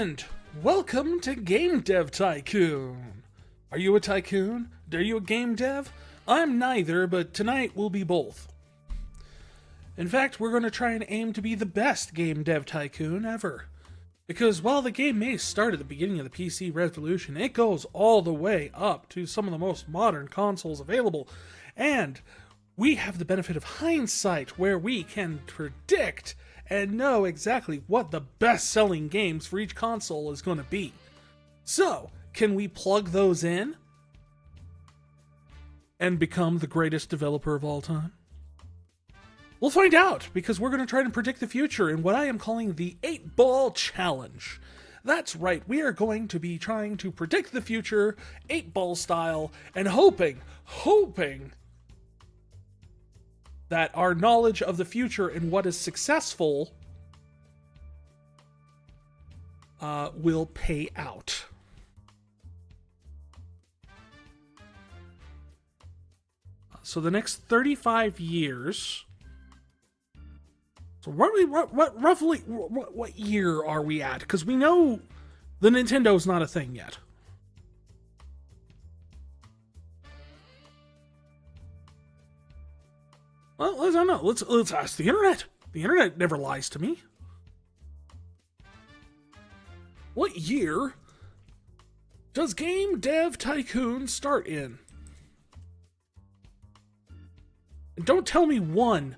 And welcome to Game Dev Tycoon. Are you a tycoon? Are you a game dev? I'm neither, but tonight we'll be both. In fact, we're going to try and aim to be the best game dev tycoon ever. Because while the game may start at the beginning of the PC revolution, it goes all the way up to some of the most modern consoles available. And we have the benefit of hindsight, where we can predict and know exactly what the best-selling games for each console is going to be. So, can we plug those in and become the greatest developer of all time? We'll find out, because we're going to try to predict the future in what I am calling the 8-Ball Challenge. That's right, we are going to be trying to predict the future, 8-Ball style, and hoping that our knowledge of the future and what is successful will pay out. So the next 35 years... So what year are we at? Because we know the Nintendo's not a thing yet. Well, I don't know. Let's ask the internet. The internet never lies to me. What year does Game Dev Tycoon start in? And don't tell me one.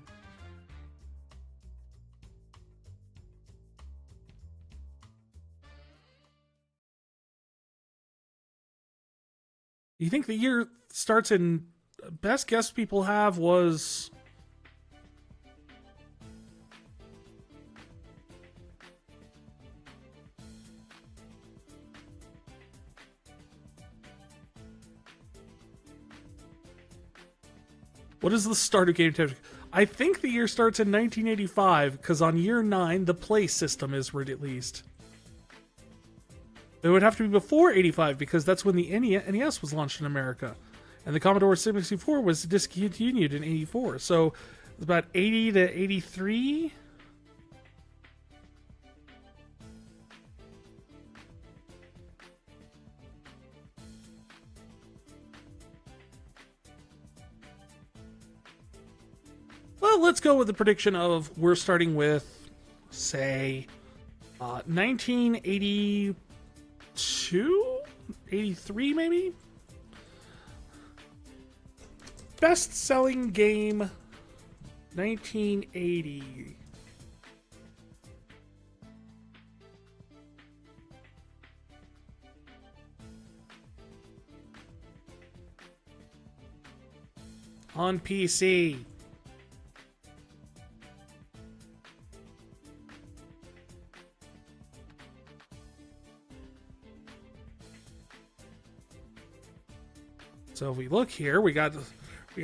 You think the year starts in... Best guess people have was... What is the start of Game Dev? I think the year starts in 1985, because on year 9, the Play system is released. It would have to be before 85, because that's when the NES was launched in America. And the Commodore 64 was discontinued in 84. So, it's about 80 to 83? Well, let's go with the prediction of we're starting with, say, 1982? 83, maybe? Best-selling game, 1980. On PC. So if we look here, we got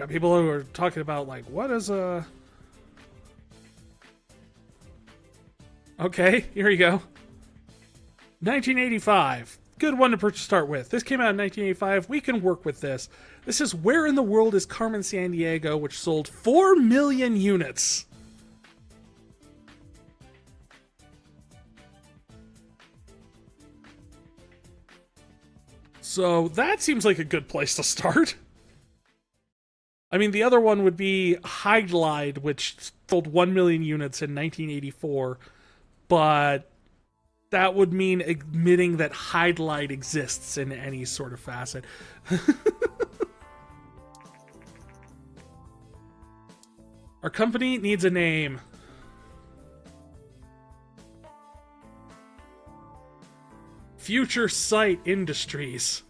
people who are talking about, like, what is a... Okay, here you go. 1985. Good one to start with. This came out in 1985. We can work with this. This is Where in the World is Carmen Sandiego, which sold 4 million units. So that seems like a good place to start. I mean, the other one would be Hydlide, which sold 1 million units in 1984, but that would mean admitting that Hydlide exists in any sort of facet. Our company needs a name. Future Sight Industries.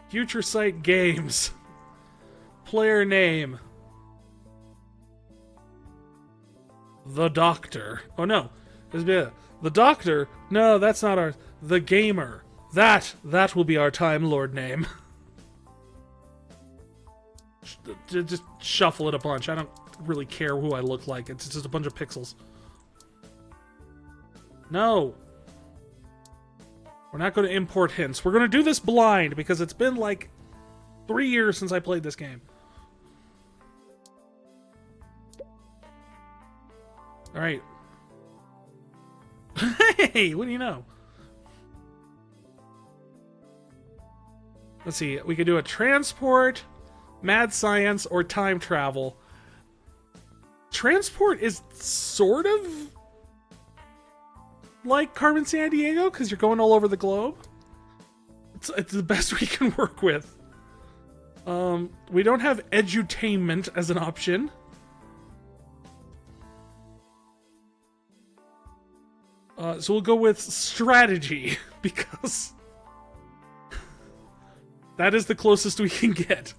Future Sight Games. Player name. The Doctor. Oh no. The Doctor? No, that's not our... The Gamer. That will be our Time Lord name. Just shuffle it a bunch. I don't really care who I look like. It's just a bunch of pixels. No. We're not going to import hints. We're going to do this blind, because it's been like 3 years since I played this game. Alright. Hey, what do you know? Let's see. We could do a transport, mad science, or time travel. Transport is sort of like Carmen Sandiego because you're going all over the globe. It's the best we can work with. We don't have edutainment as an option. So we'll go with strategy because that is the closest we can get.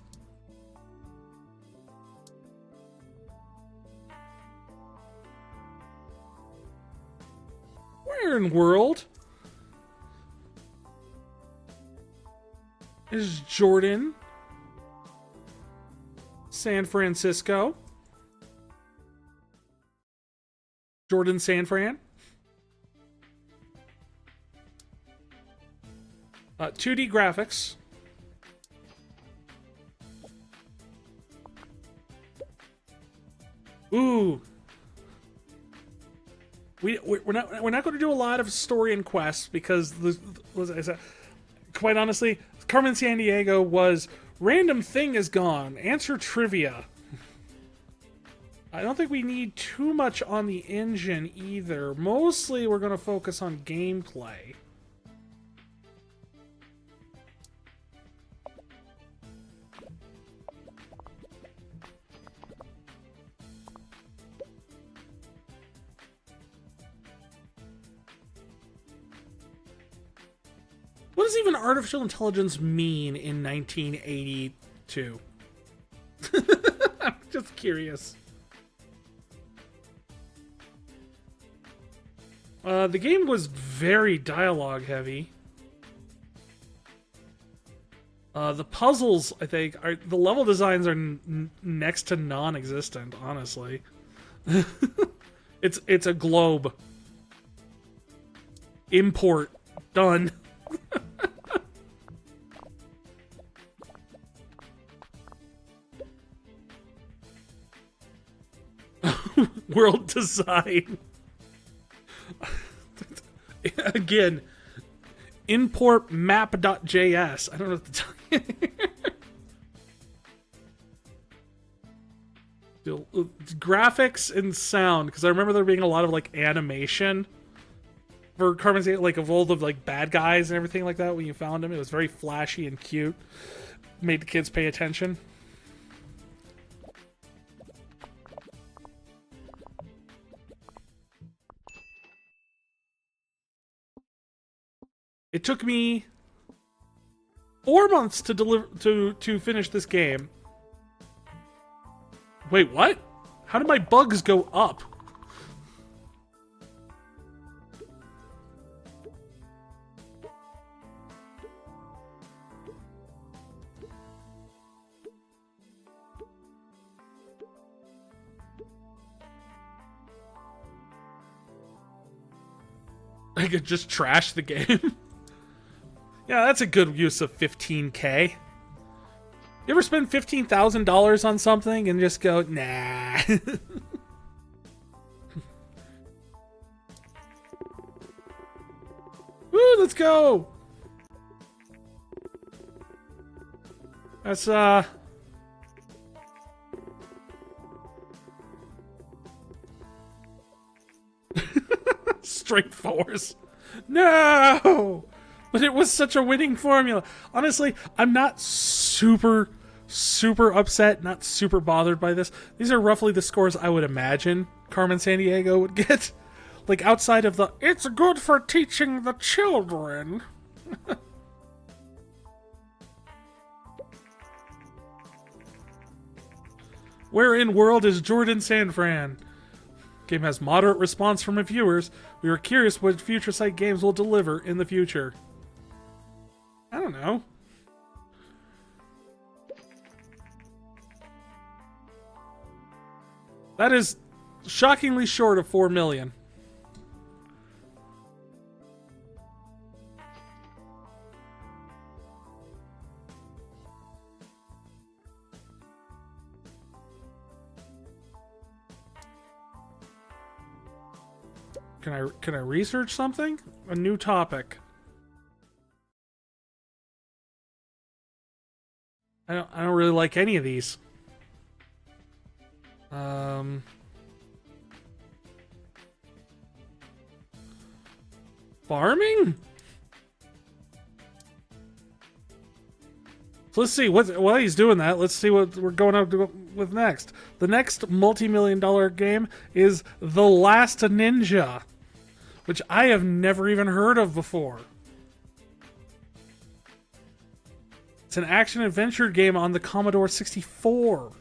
Where in world is Jordan? San Francisco. Jordan San Fran. 2D graphics. Ooh. We're not going to do a lot of story and quests because, as I said, quite honestly, Carmen Sandiego was random thing is gone. Answer trivia. I don't think we need too much on the engine either. Mostly we're going to focus on gameplay. What does even artificial intelligence mean in 1982? I'm just curious. The game was very dialogue heavy. The puzzles, I think, the level designs are next to non-existent, honestly. It's a globe. Import. Done. World design. Again, import map.js. I don't know what to tell you. Graphics and sound, because I remember there being a lot of like animation for Carmen's, like of all the like bad guys and everything like that. When you found them, it was very flashy and cute. Made the kids pay attention. It took me 4 months to finish this game. Wait, what? How did my bugs go up? I could just trash the game. Yeah, that's a good use of $15K. You ever spend $15,000 on something and just go, nah? Woo, let's go! That's, Straight force. No! But it was such a winning formula. Honestly, I'm not super upset, not super bothered by this. These are roughly the scores I would imagine Carmen Sandiego would get. Like, outside of the, it's good for teaching the children. Where in world is Jordan San Fran? Game has moderate response from its viewers. We are curious what future site games will deliver in the future. I don't know. That is shockingly short of 4 million. Can I research something? A new topic. I don't really like any of these. Farming? So let's see while he's doing that. Let's see what we're going up with next. The next multi-million-dollar game is The Last Ninja, which I have never even heard of before. It's an action-adventure game on the Commodore 64.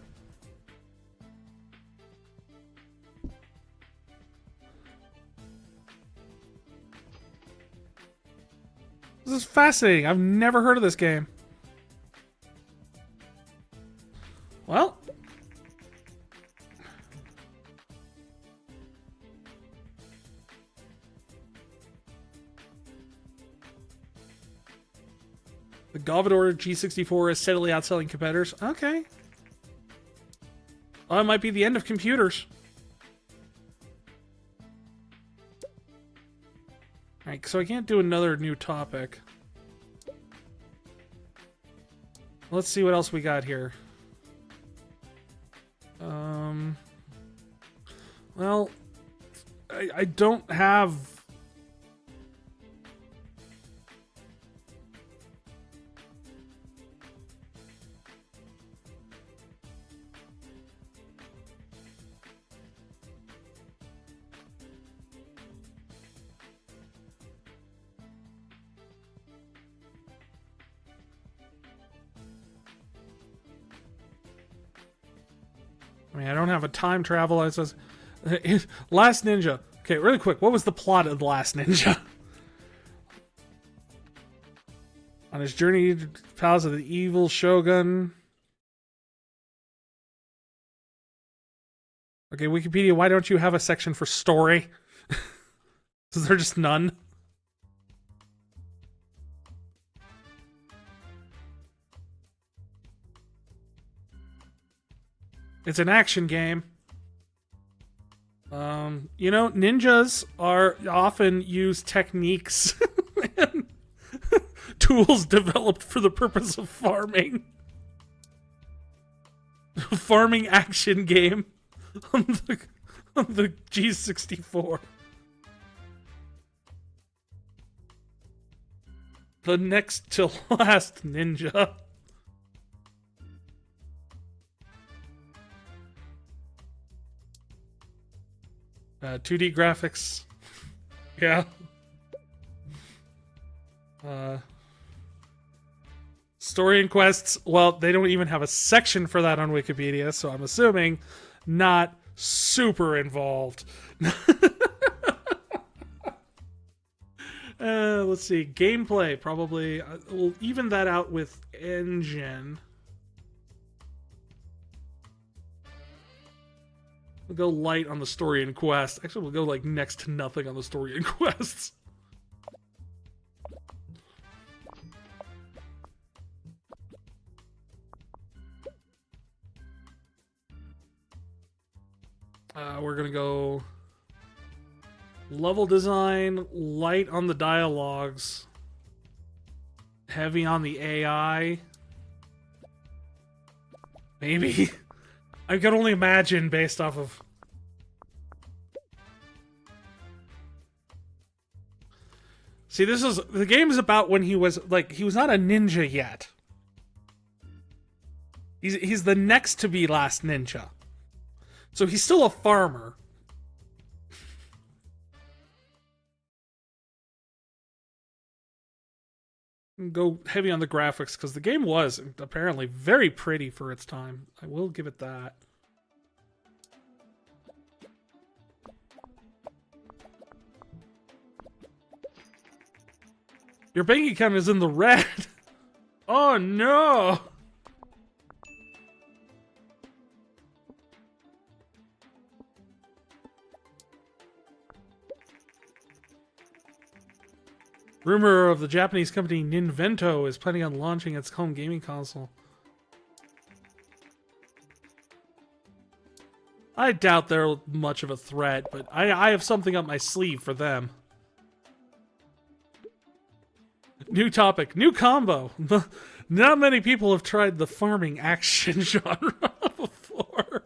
This is fascinating. I've never heard of this game. Well, the Commodore G64 is steadily outselling competitors. Okay. Well, it might be the end of computers. Alright, so I can't do another new topic. Let's see what else we got here. Well, I don't have... I mean, I don't have a time travel. It says, Last Ninja. Okay, really quick. What was the plot of The Last Ninja? On his journey to the palace of the evil shogun. Okay, Wikipedia, why don't you have a section for story? Is there just none? It's an action game. You know, ninjas are often use techniques and tools developed for the purpose of farming. Farming action game on the G64. The next to last ninja. 2D graphics. Yeah. Story and quests. Well, they don't even have a section for that on Wikipedia, so I'm assuming not super involved. Let's see. Gameplay, probably. We'll even that out with engine. We'll go light on the story and quest. Actually, we'll go like next to nothing on the story and quests. We're gonna go level design, light on the dialogues, heavy on the AI. Maybe. I can only imagine based off of... See, this is... The game is about when he was, like, he was not a ninja yet. He's the next to be last ninja. So he's still a farmer. Go heavy on the graphics, because the game was apparently very pretty for its time. I will give it that. Your bank account is in the red. Oh no! Rumor of the Japanese company Ninvento is planning on launching its home gaming console. I doubt they're much of a threat, but I have something up my sleeve for them. New topic, new combo. Not many people have tried the farming action genre before.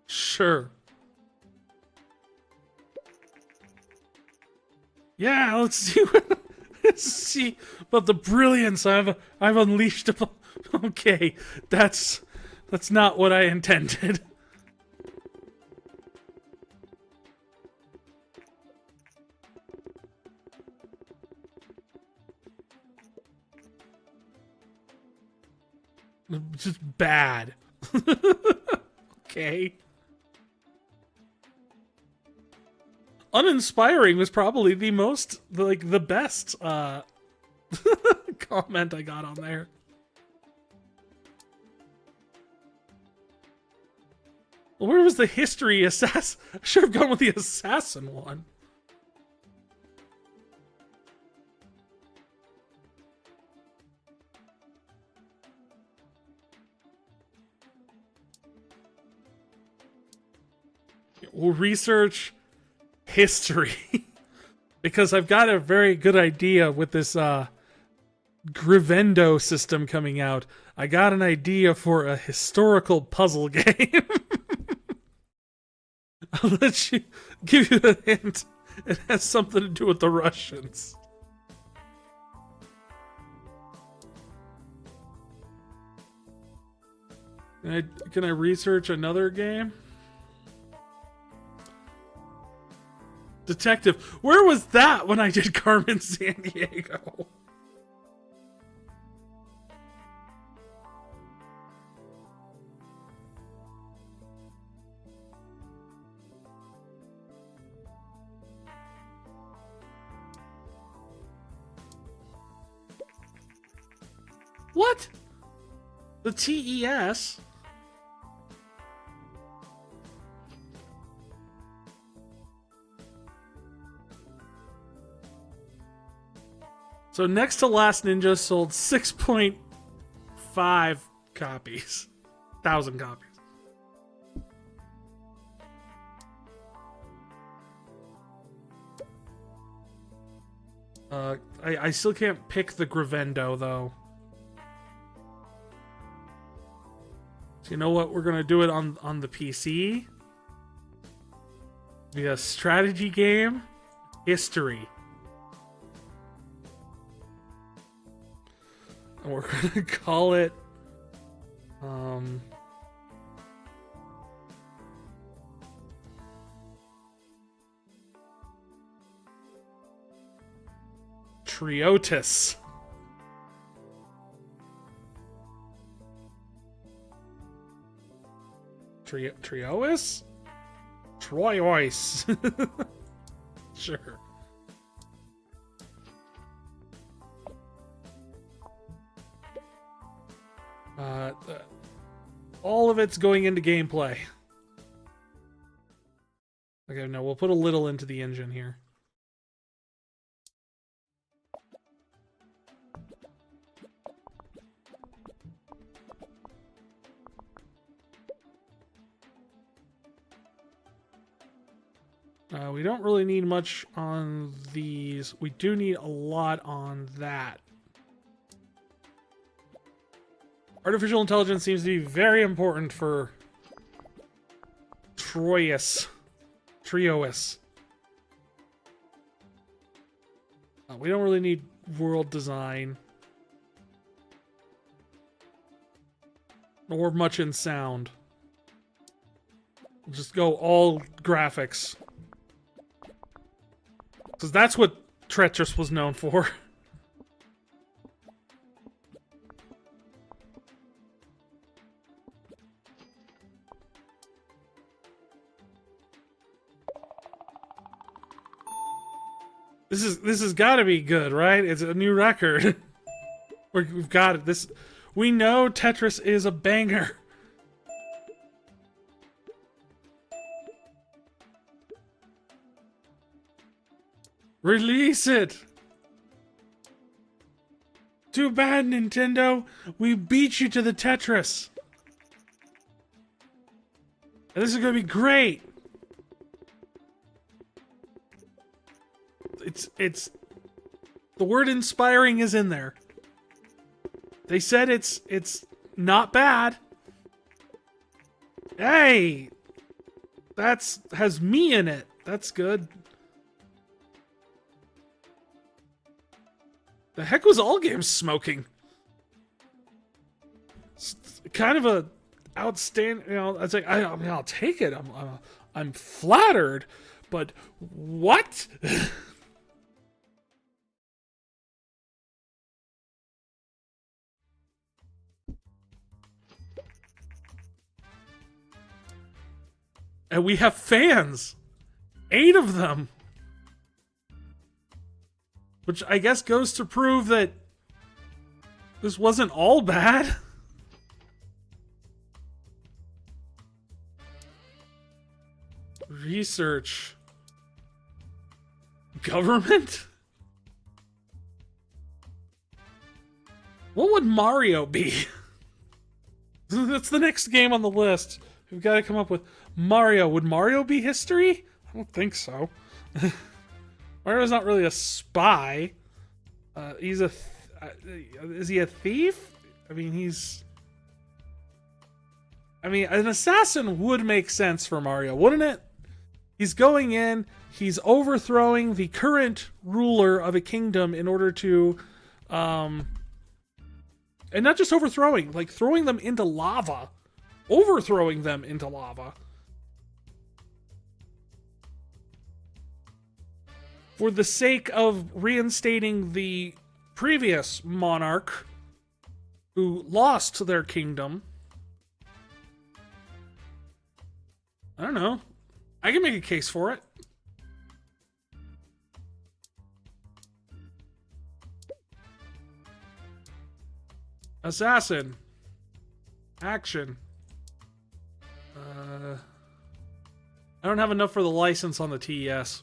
Sure. Yeah, let's see what, let's see about the brilliance I've unleashed upon. Okay, that's not what I intended. Just bad. Okay. Uninspiring was probably the most, like, the best comment I got on there. Well, where was the history assassin? I should have gone with the assassin one. We'll research history because I've got a very good idea with this Grivendo system coming out. I got an idea for a historical puzzle game. I'll let you give you a hint. It has something to do with the Russians. Can I research another game? Detective. Where was that when I did Carmen Sandiego? What? The TES? So Next to Last Ninja sold 6.5 copies. 1,000 copies. I still can't pick the Grivendo, though. So you know what? We're gonna do it on the PC. Be a strategy game. History. And we're gonna call it Triotis. Triois? Troyois. Sure. All of it's going into gameplay. Okay, no, we'll put a little into the engine here. We don't really need much on these. We do need a lot on that. Artificial intelligence seems to be very important for Triois. We don't really need world design. Or much in sound. We'll just go all graphics. Because that's what Tetris was known for. This has got to be good, right? It's a new record. We've got it. This, we know Tetris is a banger. Release it. Too bad, Nintendo. We beat you to the Tetris. And this is going to be great. It's the word inspiring is in there. They said it's not bad. Hey, has me in it. That's good. The heck was All Games smoking? It's kind of a outstanding. You know, it's like I mean, I'll take it. I'm flattered, but what? And we have fans. 8 of them. Which I guess goes to prove that this wasn't all bad. Research. Government? What would Mario be? That's the next game on the list. We've got to come up with Mario. Would Mario be history? I don't think so. Mario's not really a spy. He's a... is he a thief? I mean, an assassin would make sense for Mario, wouldn't it? He's going in, he's overthrowing the current ruler of a kingdom in order to... and not just overthrowing, like throwing them into lava. Overthrowing them into lava. For the sake of reinstating the previous monarch who lost their kingdom. I don't know. I can make a case for it. Assassin. Action. I don't have enough for the license on the TES.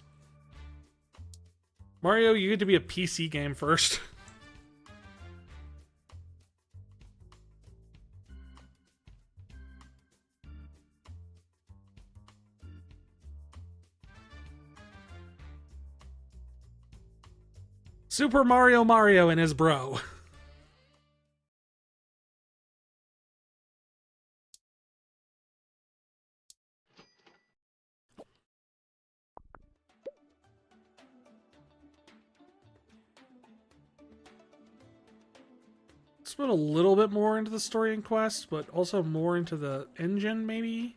Mario, you get to be a PC game first. Super Mario and his bro. Let's put a little bit more into the story and quest, but also more into the engine, maybe?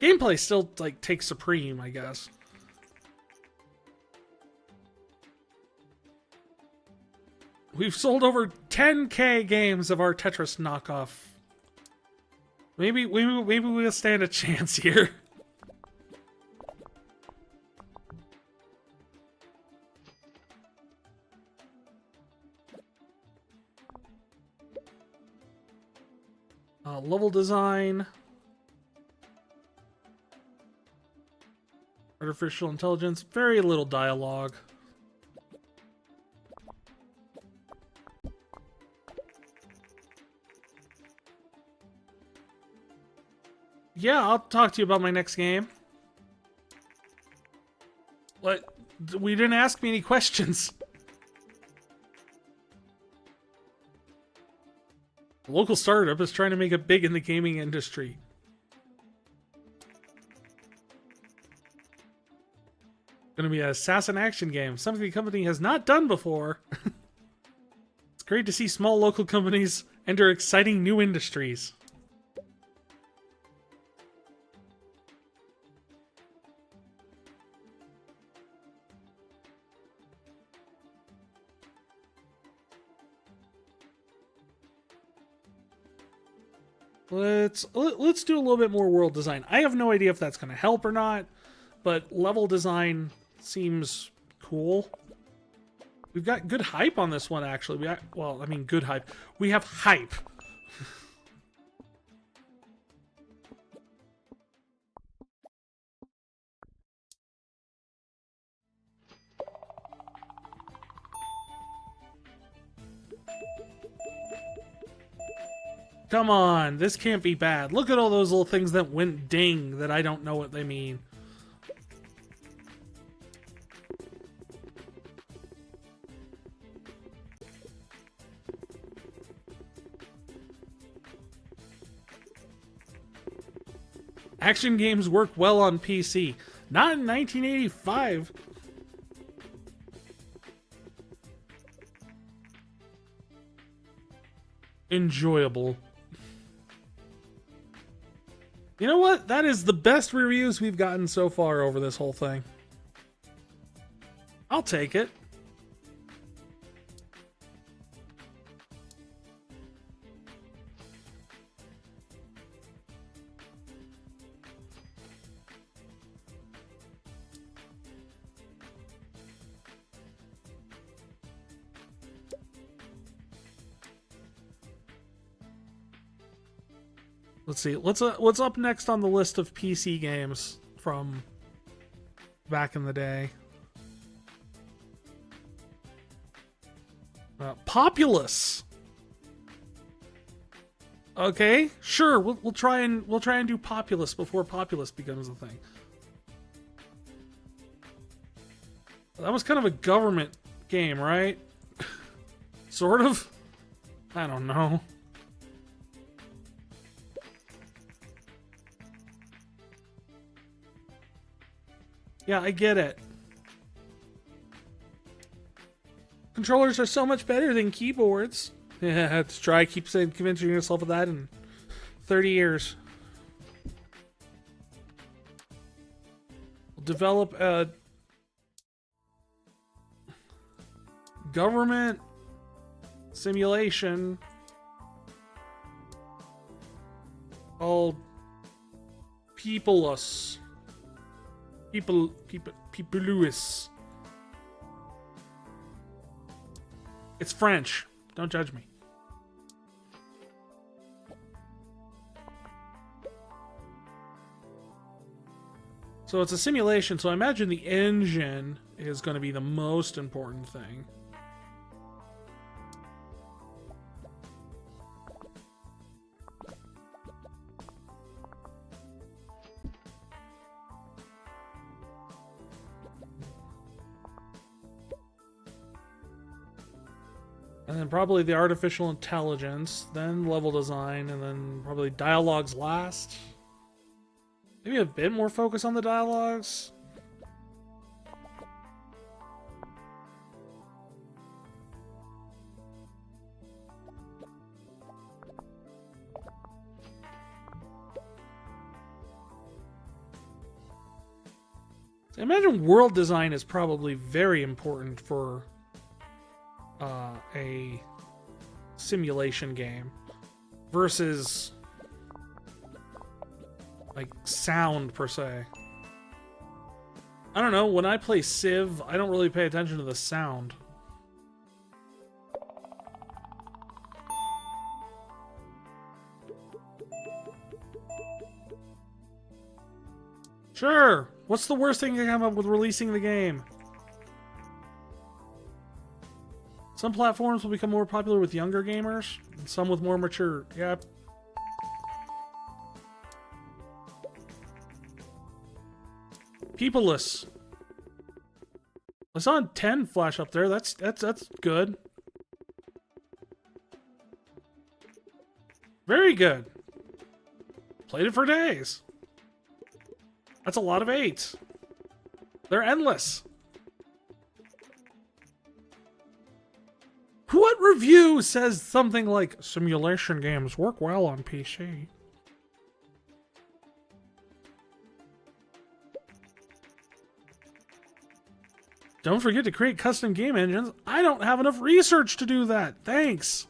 Gameplay still, like, takes supreme, I guess. We've sold over 10k games of our Tetris knockoff. Maybe we'll stand a chance here. Level design. Artificial intelligence. Very little dialogue. Yeah, I'll talk to you about my next game. What? We didn't ask me any questions. A local startup is trying to make it big in the gaming industry. Gonna be an assassin action game, something the company has not done before. It's great to see small local companies enter exciting new industries. Let's do a little bit more world design. I have no idea if that's going to help or not, but level design seems cool. We've got good hype on this one, actually. Good hype. We have hype. Come on, this can't be bad. Look at all those little things that went ding that I don't know what they mean. Action games work well on PC. Not in 1985. Enjoyable. You know what? That is the best reviews we've gotten so far over this whole thing. I'll take it. Let's see. What's up next on the list of PC games from back in the day? Populous. Okay, sure. We'll try and do Populous before Populous becomes a thing. That was kind of a government game, right? Sort of. I don't know. Yeah, I get it. Controllers are so much better than keyboards. Yeah, let's try. Keep saying, convincing yourself of that in 30 years. We'll develop a government simulation called Peopleless. Peopleless. It's French. Don't judge me. So it's a simulation, so I imagine the engine is going to be the most important thing. And then probably the artificial intelligence, then level design, and then probably dialogues last. Maybe a bit more focus on the dialogues. I imagine world design is probably very important for a simulation game versus like sound per se. I don't know, when I play Civ, I don't really pay attention to the sound. Sure, what's the worst thing that can come up with releasing the game? Some platforms will become more popular with younger gamers, and some with more mature. Yep. Peopleless. I saw 10 flash up there. That's good. Very good. Played it for days. That's a lot of 8s. They're endless. What review says something like, simulation games work well on PC? Don't forget to create custom game engines. I don't have enough research to do that. Thanks.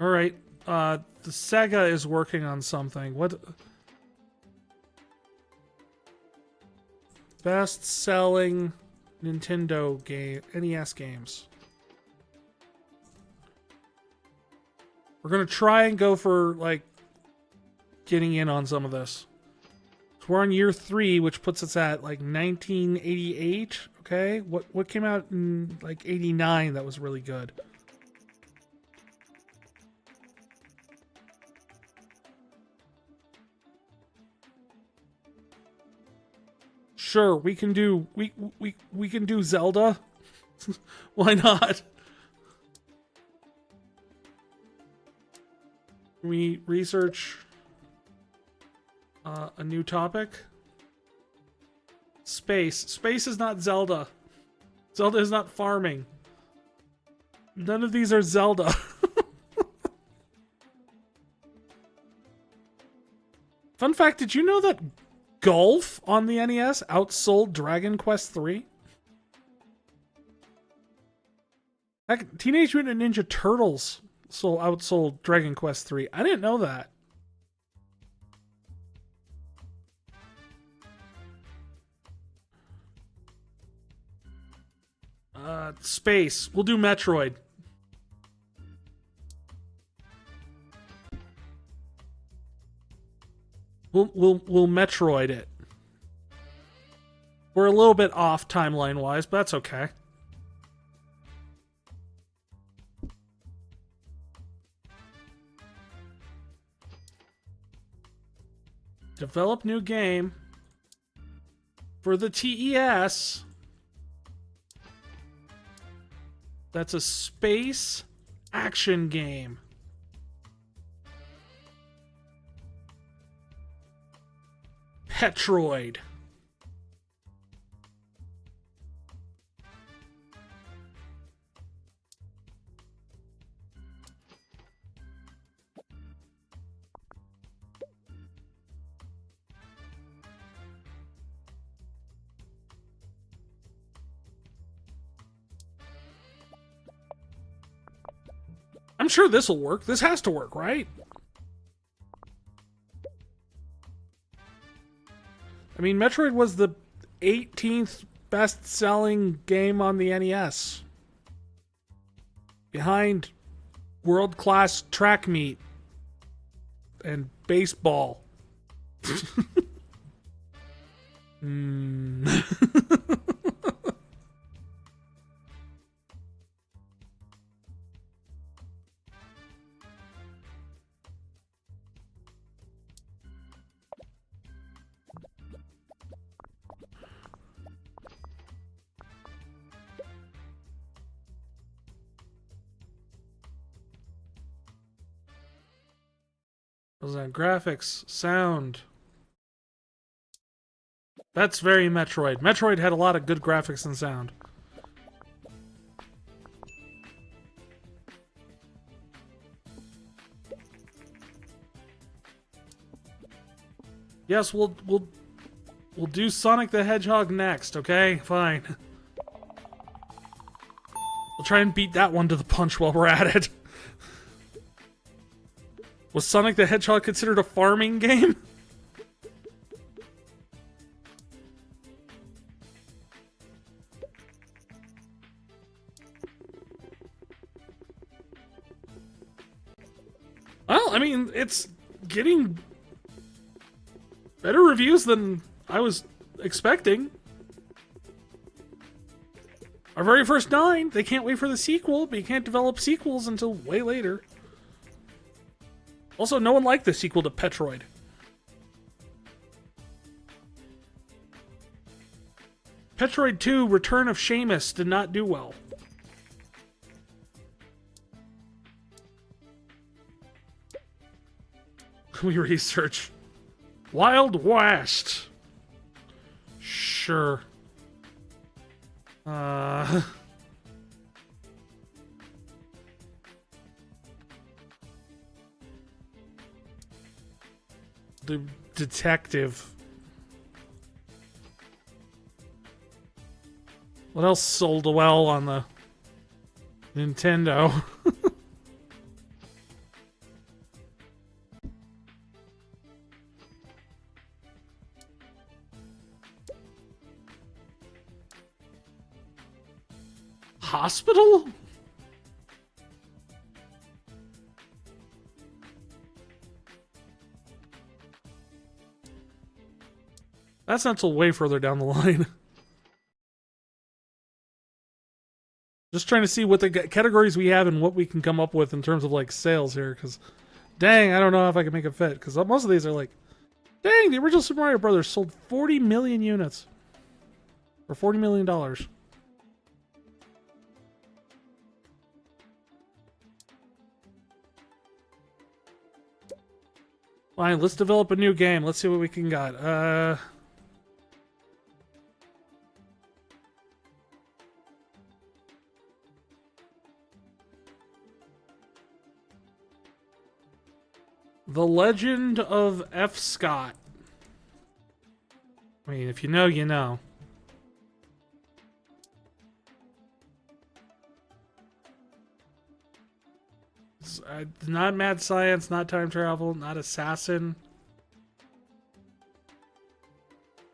All right, the Sega is working on something. What? Best-selling Nintendo game, NES games. We're going to try and go for, like, getting in on some of this. So we're on year 3, which puts us at, like, 1988. Okay? What came out in, like, 89 that was really good? Sure, we can do we can do Zelda. Why not? We research a new topic. Space. Space is not Zelda. Zelda is not farming. None of these are Zelda. Fun fact, did you know that Golf on the NES outsold Dragon Quest III? Heck, Teenage Mutant Ninja Turtles outsold Dragon Quest III. I didn't know that. Space. We'll do Metroid. We'll Metroid it. We're a little bit off timeline-wise, but that's okay. Develop new game for the TES. That's a space action game. Petroid. I'm sure this will work. This has to work, right? I mean, Metroid was the 18th best-selling game on the NES. Behind world-class track meet and baseball. Was that graphics, sound? That's very Metroid. Metroid had a lot of good graphics and sound. Yes, we'll do Sonic the Hedgehog next, okay? Fine. We'll try and beat that one to the punch while we're at it. Was Sonic the Hedgehog considered a farming game? Well, I mean, it's getting better reviews than I was expecting. Our very first 9, they can't wait for the sequel, but you can't develop sequels until way later. Also, no one liked the sequel to Petroid. Petroid 2, Return of Sheamus did not do well. We research. Wild West. Sure. The detective. What else sold well on the Nintendo? Hospital? That's not till way further down the line. Just trying to see what the categories we have and what we can come up with in terms of like sales here, because dang, I don't know if I can make it fit, because most of these are like, dang, the original Super Mario Brothers sold 40 million units. For $40 million. Fine, let's develop a new game. Let's see what we can got. The Legend of F. Scott. I mean, if you know, you know. Not mad science, not time travel, not assassin.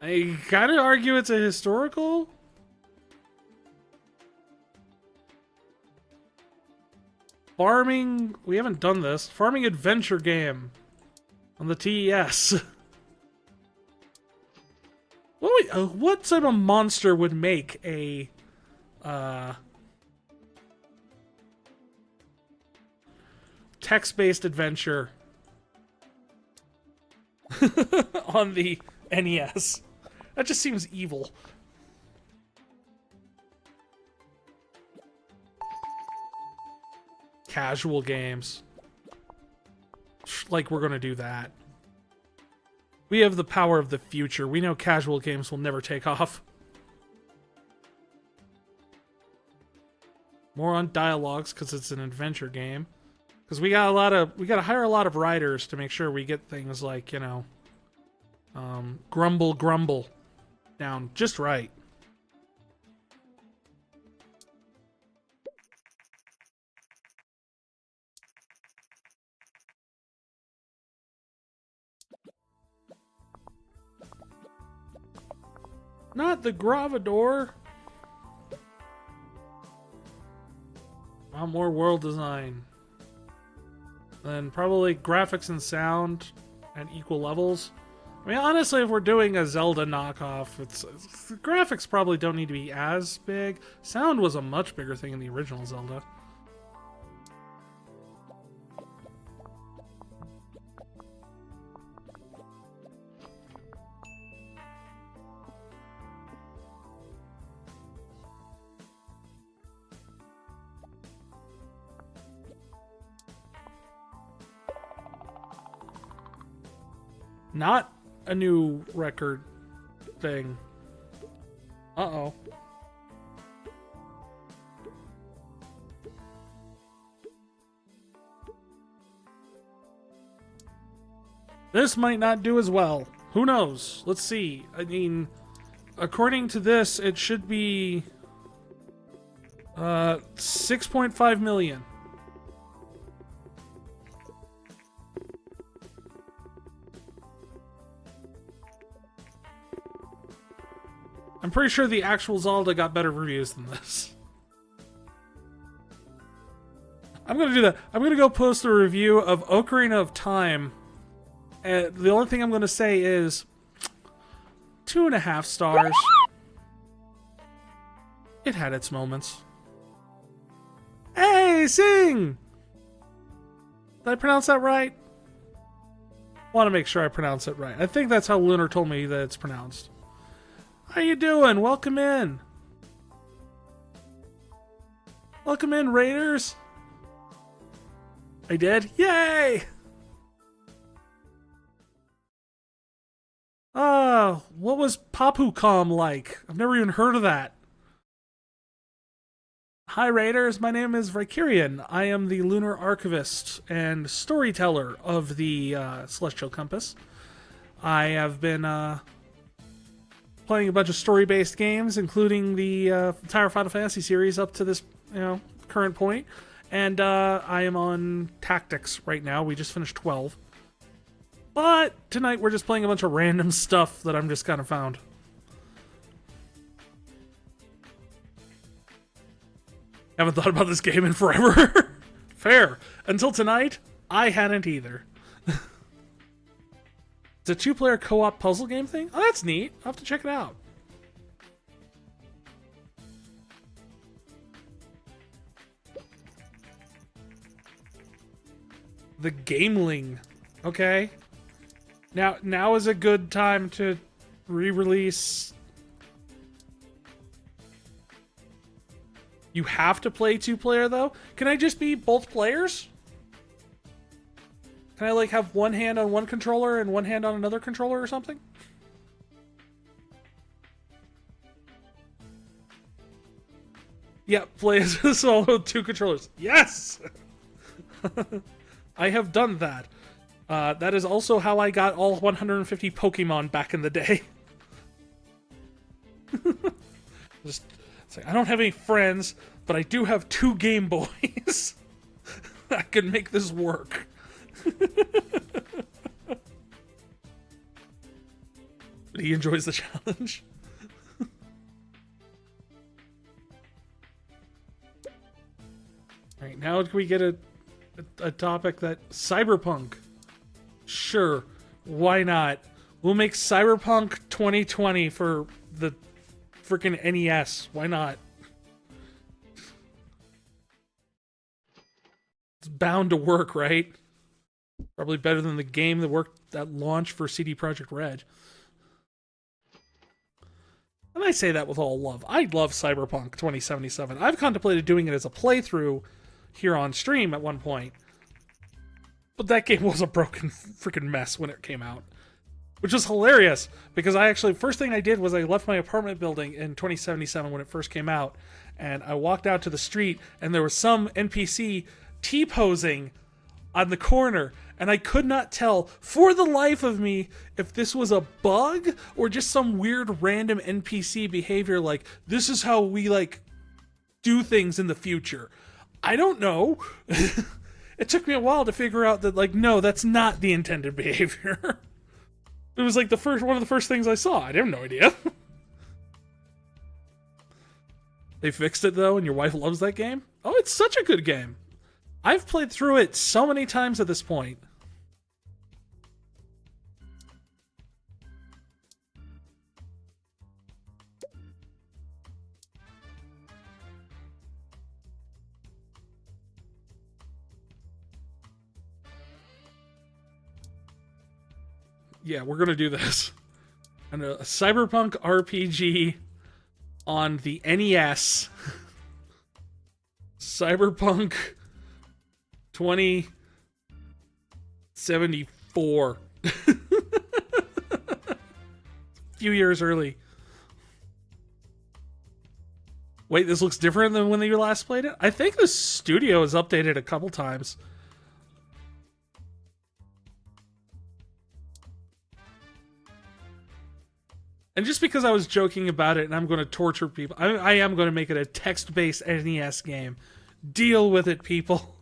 I kind of argue it's a historical. Farming, we haven't done this. Farming adventure game on the TES. What type of monster would make a text-based adventure on the NES? That just seems evil. Casual games. Like we're gonna do that. We have the power of the future. We know casual games will never take off. More on dialogues because it's an adventure game. Because we gotta hire a lot of writers to make sure we get things like, you know, grumble down just right. Not the Gravador. Want more world design. Then probably graphics and sound at equal levels. I mean, honestly, if we're doing a Zelda knockoff, the graphics probably don't need to be as big. Sound was a much bigger thing in the original Zelda. Not a new record thing. Uh-oh. This might not do as well. Who knows? Let's see. I mean, according to this, it should be 6.5 million. I'm pretty sure the actual Zelda got better reviews than this. I'm gonna do that. I'm gonna go post a review of Ocarina of Time. And the only thing I'm gonna say is 2.5 stars. It had its moments. Hey, sing! Did I pronounce that right? Want to make sure I pronounce it right. I think that's how Lunar told me that it's pronounced. How you doing? Welcome in. Welcome in, Raiders. I did? Yay! What was Papucom like? I've never even heard of that. Hi, Raiders. My name is Vicarian. I am the Lunar Archivist and storyteller of the Celestial Compass. I have been playing a bunch of story-based games, including the entire Final Fantasy series up to this, current point. And I am on Tactics right now. We just finished 12. But tonight we're just playing a bunch of random stuff that I'm just kind of found. Haven't thought about this game in forever. Fair. Until tonight, I hadn't either. It's a 2-player co-op puzzle game thing? Oh, that's neat. I'll have to check it out. The Gameling. Okay. Now is a good time to re-release. You have to play 2-player though? Can I just be both players? Can I like have one hand on one controller and one hand on another controller or something? Yeah, play as a solo with 2 controllers. Yes! I have done that. That is also how I got all 150 Pokemon back in the day. Just, it's like, I don't have any friends, but I do have 2 Game Boys. I can make this work. But he enjoys the challenge. Alright, now can we get a topic that... Cyberpunk. Sure, why not? We'll make Cyberpunk 2020 for the freaking NES. Why not? It's bound to work, right? Probably better than the game that launched for CD Projekt Red. And I say that with all love. I love Cyberpunk 2077. I've contemplated doing it as a playthrough here on stream at one point. But that game was a broken freaking mess when it came out. Which was hilarious, because first thing I did was I left my apartment building in 2077 when it first came out, and I walked out to the street, and there was some NPC T-posing on the corner, and I could not tell for the life of me if this was a bug or just some weird random NPC behavior like, this is how we, like, do things in the future. I don't know. It took me a while to figure out that, like, no, that's not the intended behavior. It was like one of the first things I saw. I have no idea. They fixed it though, and your wife loves that game? Oh, it's such a good game. I've played through it so many times at this point. Yeah, we're gonna do this. And a Cyberpunk RPG on the NES. Cyberpunk 2074. A few years early. Wait, this looks different than when you last played it? I think the studio has updated a couple times. And just because I was joking about it and I'm going to torture people, I am going to make it a text-based NES game. Deal with it, people.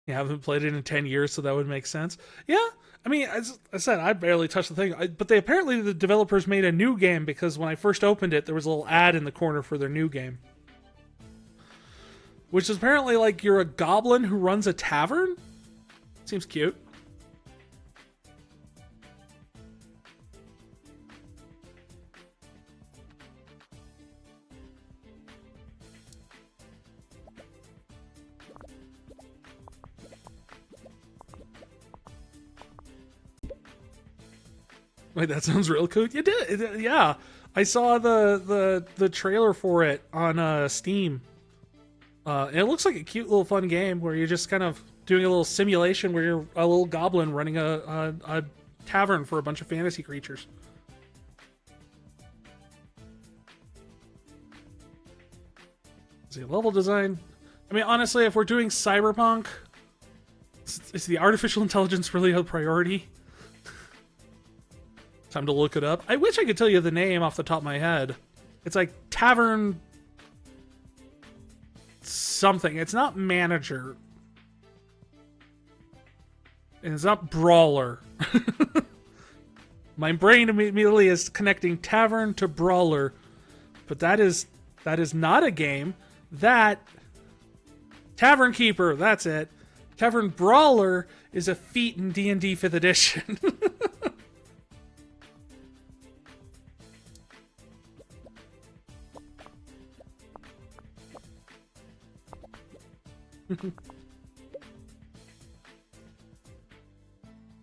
Yeah, I haven't played it in 10 years, so that would make sense. Yeah, I mean, as I said, I barely touched the thing. But apparently the developers made a new game because when I first opened it, there was a little ad in the corner for their new game. Which is apparently like you're a goblin who runs a tavern? Seems cute. Wait, that sounds real cool. You did, yeah. I saw the trailer for it on Steam. And it looks like a cute little fun game where you're just kind of doing a little simulation where you're a little goblin running a tavern for a bunch of fantasy creatures. See, level design. I mean, honestly, if we're doing Cyberpunk, is the artificial intelligence really a priority? Time to look it up. I wish I could tell you the name off the top of my head. It's like Tavern something. It's not Manager. And it's not Brawler. My brain immediately is connecting Tavern to Brawler. But that is not a game. That Tavern Keeper, that's it. Tavern Brawler is a feat in D&D 5th edition.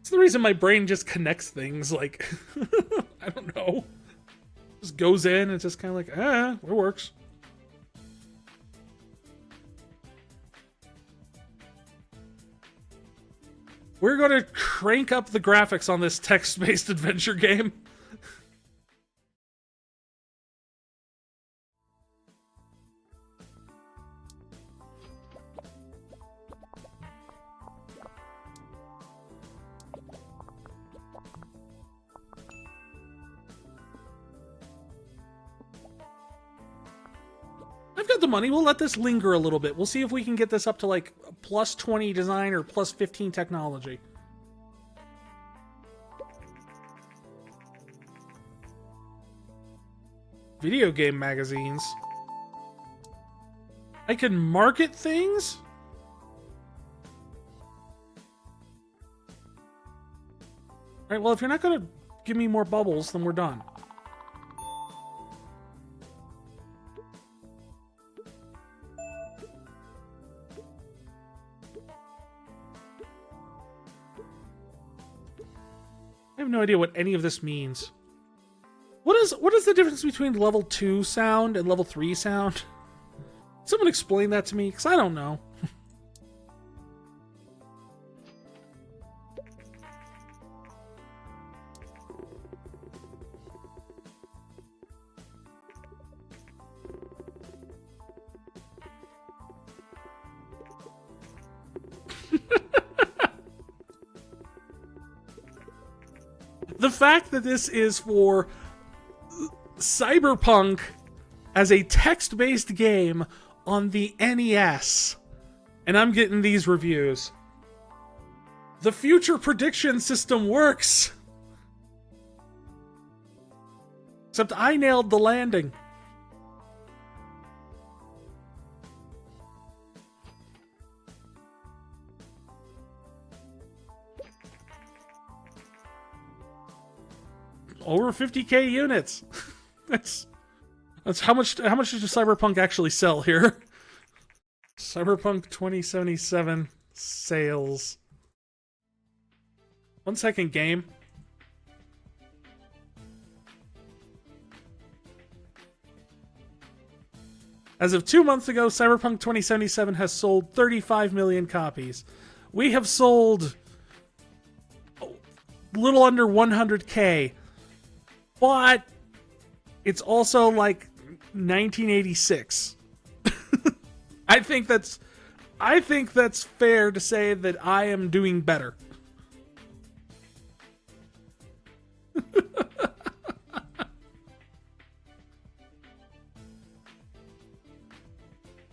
It's the reason my brain just connects things, like, I don't know. Just goes in and it's just kind of like, it works. We're going to crank up the graphics on this text-based adventure game. I've got the money. We'll let this linger a little bit. We'll see if we can get this up to like plus 20 design or plus 15 technology. Video game magazines. I can market things? Alright, well, if you're not going to give me more bubbles, then we're done. I have no idea what any of this means. What is the difference between level 2 sound and level 3 sound? Someone explain that to me, because I don't know. The fact that this is for Cyberpunk as a text-based game on the NES, and I'm getting these reviews. The future prediction system works! Except I nailed the landing. Over 50k units. That's how much does Cyberpunk actually sell here? Cyberpunk 2077 sales. 1 second, game. As of 2 months ago, Cyberpunk 2077 has sold 35 million copies. We have sold a little under 100k. But it's also like 1986. I think that's fair to say that I am doing better.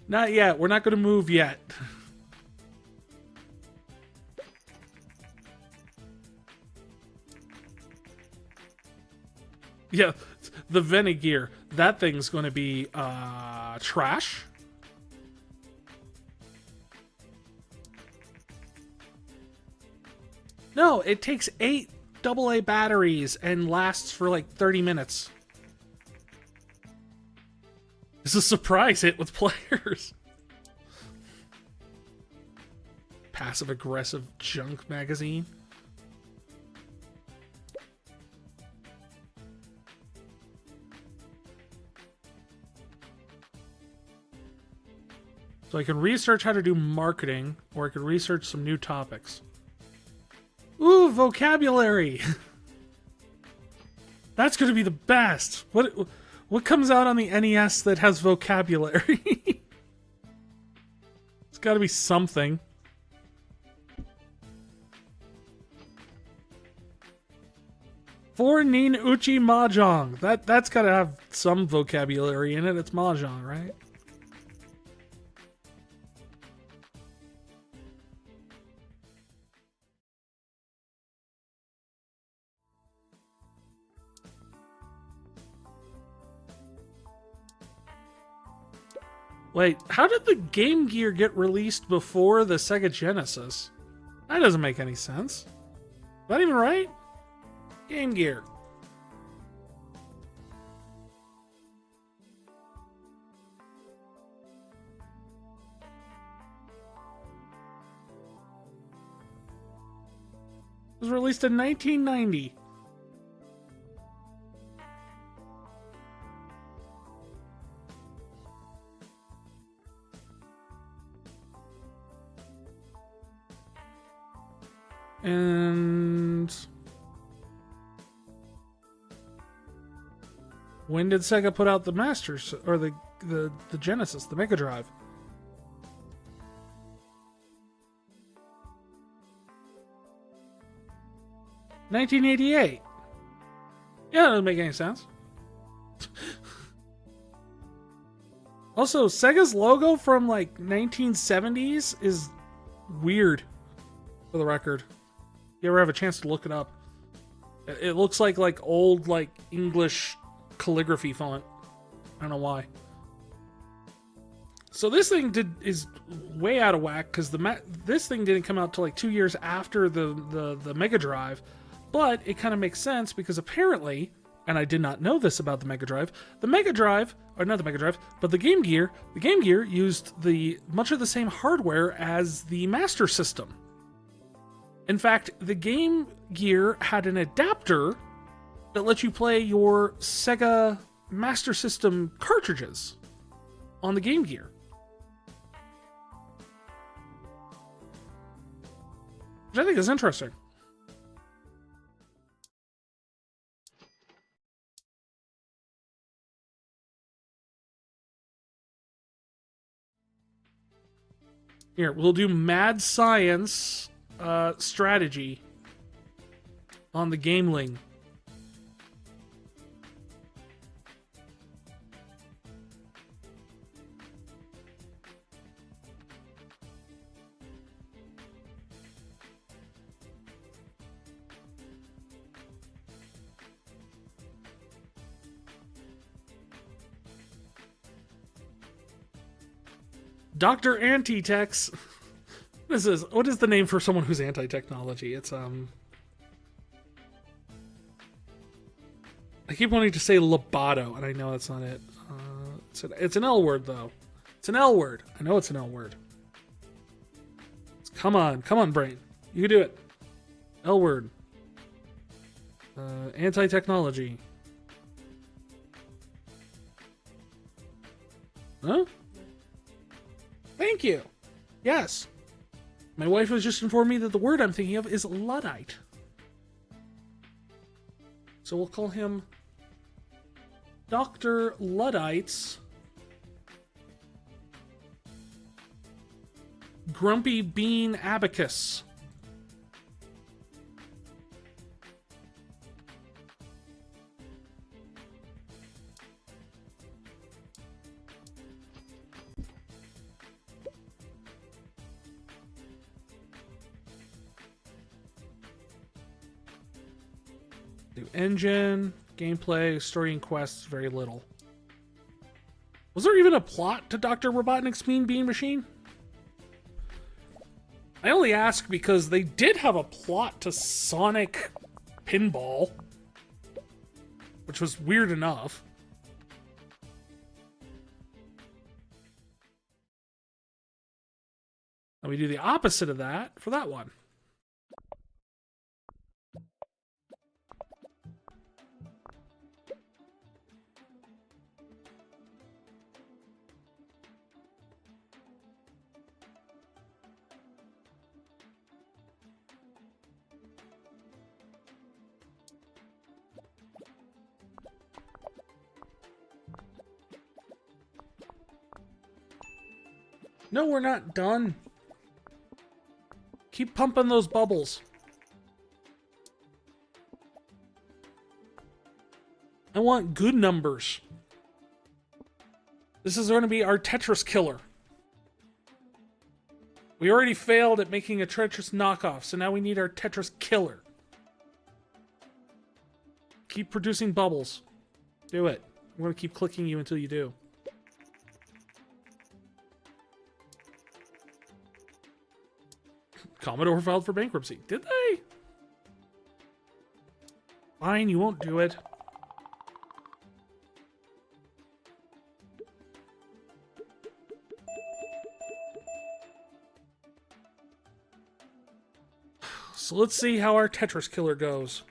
Not yet. We're not going to move yet. Yeah, the Venegear. That thing's going to be trash. No, it takes 8 AA batteries and lasts for like 30 minutes. It's a surprise hit with players. Passive-aggressive junk magazine. So I can research how to do marketing, or I could research some new topics. Ooh, vocabulary! That's going to be the best! What comes out on the NES that has vocabulary? It's got to be something. For Nin Uchi Mahjong. That's got to have some vocabulary in it. It's Mahjong, right? Wait, how did the Game Gear get released before the Sega Genesis? That doesn't make any sense. Is that even right? Game Gear. It was released in 1990. And when did Sega put out the Masters or the Genesis, the Mega Drive? $1988. Yeah, that doesn't make any sense. Also, Sega's logo from like 1970s is weird, for the record. You ever have a chance to look it up? It looks like old like English calligraphy font. I don't know why. So this thing is way out of whack because this thing didn't come out till like 2 years after the Mega Drive, but it kind of makes sense because apparently, and I did not know this about the Mega Drive, or not the Mega Drive, but the Game Gear used much of the same hardware as the Master System. In fact, the Game Gear had an adapter that lets you play your Sega Master System cartridges on the Game Gear. Which I think is interesting. Here, we'll do mad science strategy on the Gameling. Dr. Antitex. What is the name for someone who's anti-technology? It's I keep wanting to say Lobato, and I know that's not it. It's an L word though. It's an L word. I know it's an L word. Come on, brain. You can do it. L word. Anti-technology. Huh? Thank you. Yes. My wife has just informed me that the word I'm thinking of is Luddite. So we'll call him Dr. Luddite's Grumpy Bean Abacus. Engine, gameplay, story and quests, very little. Was there even a plot to Dr. Robotnik's Mean Bean Machine? I only ask because they did have a plot to Sonic Pinball, which was weird enough. And we do the opposite of that for that one. No, we're not done. Keep pumping those bubbles. I want good numbers. This is going to be our Tetris killer. We already failed at making a Tetris knockoff, so now we need our Tetris killer. Keep producing bubbles. Do it. I'm going to keep clicking you until you do. Commodore filed for bankruptcy. Did they? Fine, you won't do it. So let's see how our Tetris killer goes.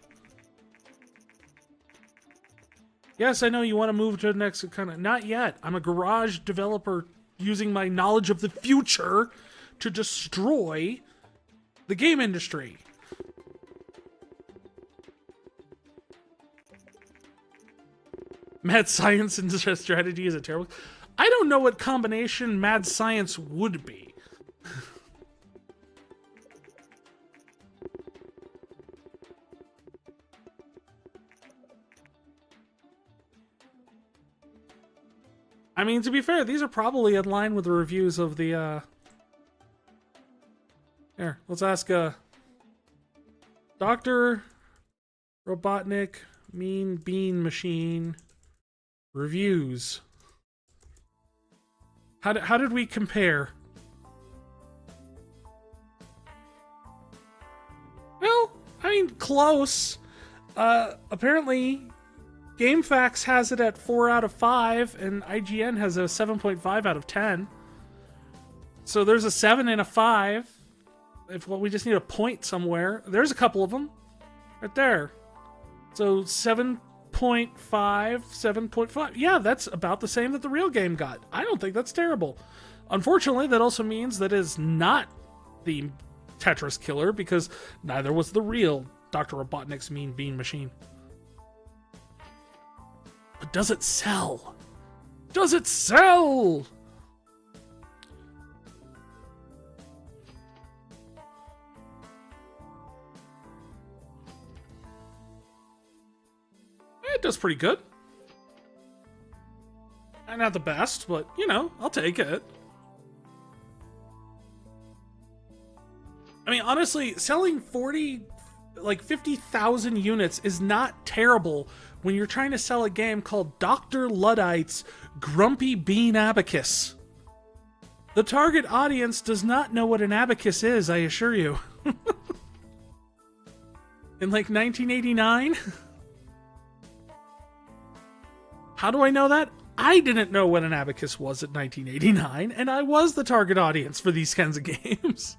Yes, I know you want to move to the next kind of... Not yet. I'm a garage developer using my knowledge of the future to destroy the game industry. Mad science and strategy is a terrible... I don't know what combination mad science would be. I mean, to be fair, these are probably in line with the reviews of the, Here, let's ask, Dr. Robotnik, Mean Bean Machine, reviews. How did we compare? Well, I mean, close. Apparently... GameFAQs has it at 4 out of 5, and IGN has a 7.5 out of 10. So there's a 7 and a 5. We just need a point somewhere. There's a couple of them. Right there. So 7.5, 7.5. Yeah, that's about the same that the real game got. I don't think that's terrible. Unfortunately, that also means that it is not the Tetris killer, because neither was the real Dr. Robotnik's Mean Bean Machine. But does it sell? Does it sell? It does pretty good. Not the best, but, you know, I'll take it. I mean, honestly, selling 50,000 units is not terrible when you're trying to sell a game called Dr. Luddite's Grumpy Bean Abacus. The target audience does not know what an abacus is, I assure you. In like 1989? How do I know that? I didn't know what an abacus was in 1989, and I was the target audience for these kinds of games.